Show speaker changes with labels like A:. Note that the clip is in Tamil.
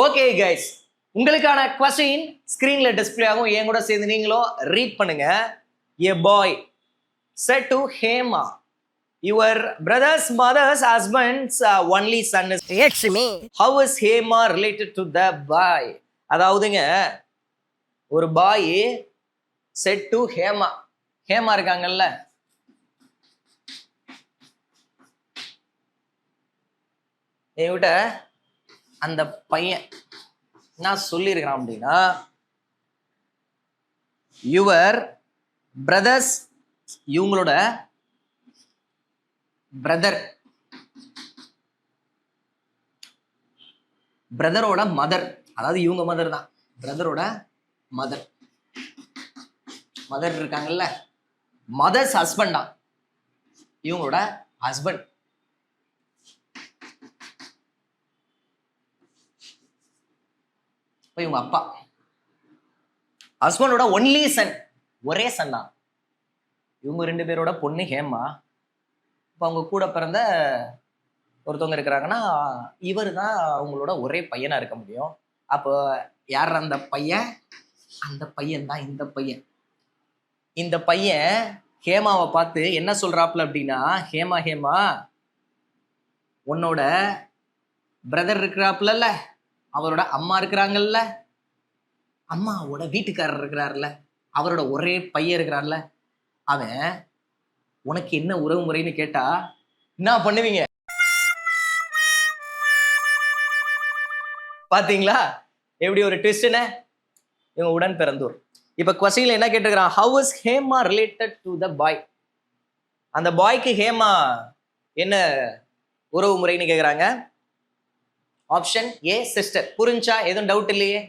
A: ஓகே கைஸ், உங்களுக்கான கொஸ்டின் ஸ்கிரீன்ல டிஸ்பிளே ஆகும். என் கூட சேர்ந்து நீங்களும் ரீட் பண்ணுங்க. A boy said to Hema, your brother's mother's husband's only son is
B: Lakshmi.
A: how is Hema related to the boy? அதாவதுங்க, ஒரு பாய் said to Hema, ஹேமா இருக்காங்கல்ல, என்கிட்ட அந்த பையன் என்ன சொல்லியிருக்கிறான் அப்படின்னா, யுவர் பிரதர்ஸ், இவங்களோட பிரதரோட மதர், அதாவது இவங்க மதர் தான், பிரதரோட மதர் இருக்காங்கல்ல, மதர்ஸ் ஹஸ்பண்ட் தான் இவங்களோட ஹஸ்பண்ட். இவங்க அப்பா ஹஸ்பண்டோட ஒன்லி சன், ஒரே சன் தான். இவங்க ரெண்டு பேரோட பொண்ணு ஹேமா. இப்போ அவங்க கூட பிறந்த ஒருத்தவங்க இருக்கிறாங்கன்னா இவர் தான் அவங்களோட ஒரே பையனா இருக்க முடியும். அப்போ யார் அந்த பையன்? அந்த பையன் தான் இந்த பையன். இந்த பையன் ஹேமாவை பார்த்து என்ன சொல்றாப்புல அப்படின்னா, ஹேமா ஹேமா, உன்னோட பிரதர் இருக்கிறாப்புல, அவரோட அம்மா இருக்கிறாங்கல்ல, அம்மாவோட வீட்டுக்காரர் இருக்கிறார்ல, அவரோட ஒரே பையன் இருக்கிறார்ல, அவன் உனக்கு என்ன உறவு முறைன்னு கேட்டா என்ன பண்ணுவீங்க? பாத்தீங்களா எப்படி ஒரு ட்விஸ்ட்னு? இவங்க உடன் பிறந்தோர். இப்ப கொஸ்டின்ல என்ன கேட்டிருக்கிறான்? How is Hema related to the boy? அந்த பாய்க்கு ஹேமா என்ன உறவு முறைன்னு கேக்குறாங்க. Option A sister. புரிஞ்சா? எதுவும் டவுட் இல்லையே?